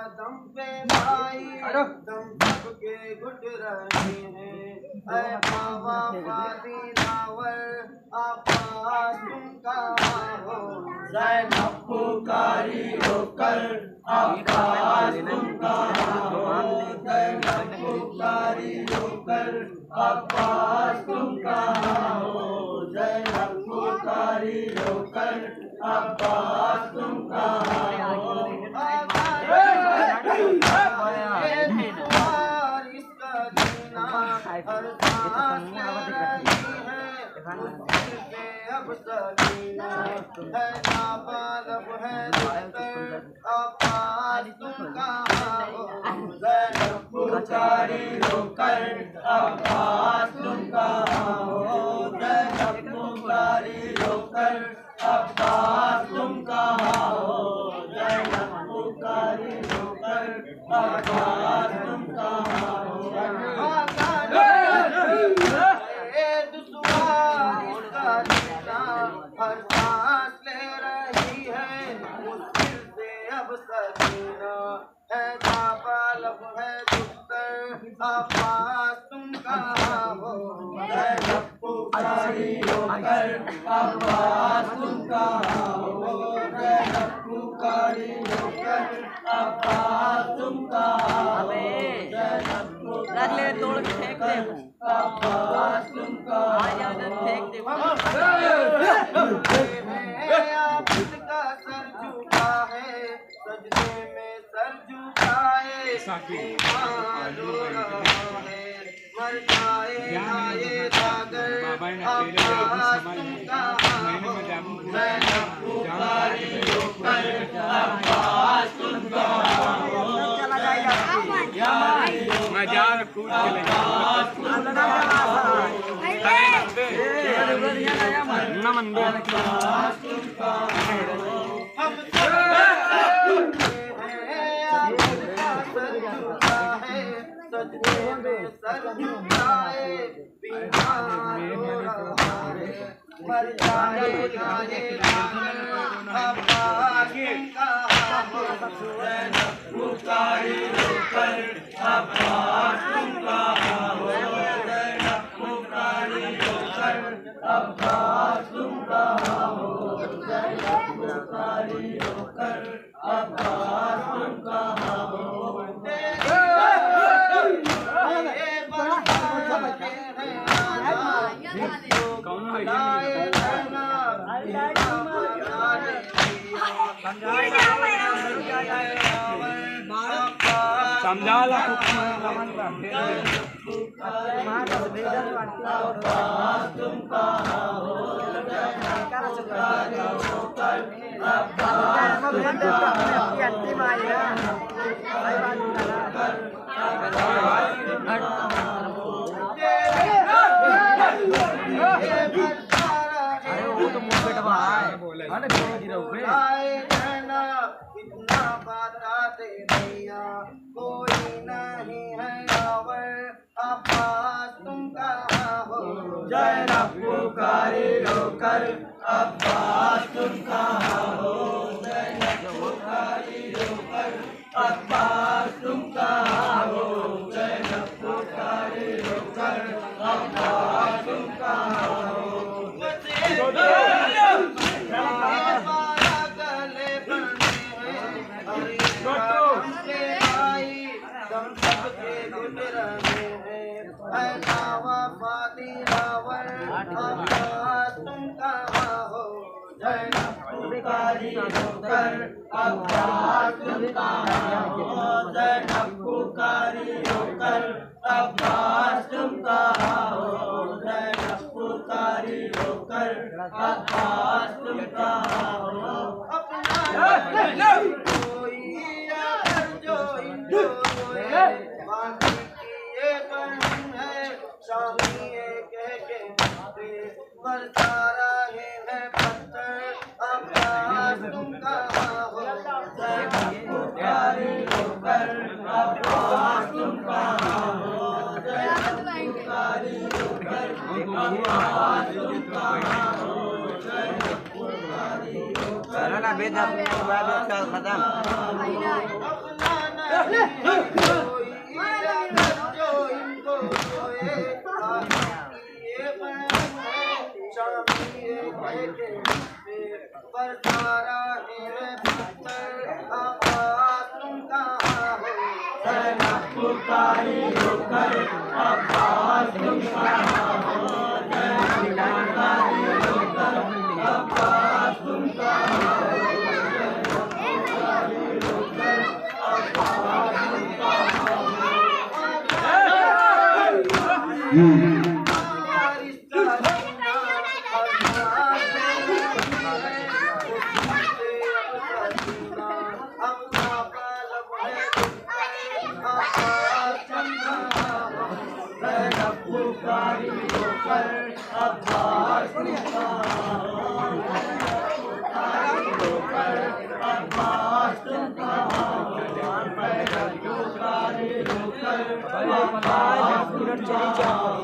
दम पे भाई दम सबके घुट रहे हैं। ऐ बाबा फादी नावर आपास तुम कहाँ हो। ज़ैनब पुकारी होकर अब्बास तुम कहाँ हो। ज़ैनब पुकारी होकर अब्बास तुम कहाँ हो। ज़ैनब पुकारी होकर अब्बास तुम कहाँ हो। इसका जीना हर सांस ले रही है। मुश्किल से अब सकीना है नाबालब है दुश्मन अब्बास तुम कहाँ हो। ज़ैनब पुकारी होकर अब्बास तुम कहाँ हो। ज़ैनब पुकारी होकर अब्बास तुम कहाँ हो। ज़ैनब पुकारी होकर अब्बास तुम कहाँ हो। हर सांस ले रही है। मुश्किल से अब सकीना है नाबालब है दुश्मन अब्बास तुम कहाँ हो। ज़ैनब पुकारी होकर अब्बास तुम कहाँ हो। ज़ैनब पुकारी होकर अब्बास तुम कहाँ हो। ज़ैनब पुकारी तोड़ के फेंक दे अब्बास तुम कहाँ हो। फेंक दे आपका सर झुका है सजदे में सर झुकाए ईमान रो रहा है मर जाए ना ये जागर अब्बास तुम कहाँ हो। ज़ैनब पुकारी होकर अब्बास तुम कहाँ हो। मैं जा कूद के ले हम सजदे में सर झुकाए बीमार हो रहा है मर जाए ना ये जागर अब्बास तुम कहाँ हो। ज़ैनब पुकारी होकर अब्बास तुम कहाँ हो। ज़ैनब पुकारी होकर अब्बास तुम कहाँ हो। ज़ैनब पुकारी होकर अब्बास तुम कहाँ हो। समझा ला अब्बास तुम कहाँ हो। इतना बता दे भैया कोई नहीं है नावर अब्बास तुम कहाँ हो। ज़ैनब पुकारी होकर अब्बास तुम कहाँ हो। ज़ैनब पुकारी होकर अब्बास तुम कहाँ हो। ज़ैनब पुकारी होकर अब्बास तुम कहाँ हो। दम सबके घुट रहे हैं। ऐ नावा फादी नावर अब्बास तुम कहाँ हो। ज़ैनब पुकारी होकर अब्बास तुम कहाँ हो। ज़ैनब पुकारी होकर अब्बास तुम कहाँ हो। ज़ैनब पुकारी होकर अब्बास तुम कहाँ हो। अपना कोई यार जो इंदो बाकी की ये बहन है शामी ये कह के बरसा रहे हैं पत्थर अब्बास तुम कहाँ हो। ज़ैनब पुकारी होकर अब्बास तुम कहाँ हो। ज़ैनब पुकारी होकर अब्बास तुम कहाँ हो। ज़ैनब पुकारी होकर बेदा खत्म अपना जो इनको रोए ये बहन है शामी पर सारा है पत्थर अब्बास तुम कहाँ हो जैनब पुकारी होकर अब्बास तुम कहाँ हो जैनब पुकारी होकर अब्बास तुम कहाँ हो पुकारी होकर अब्बास तुम कहाँ हो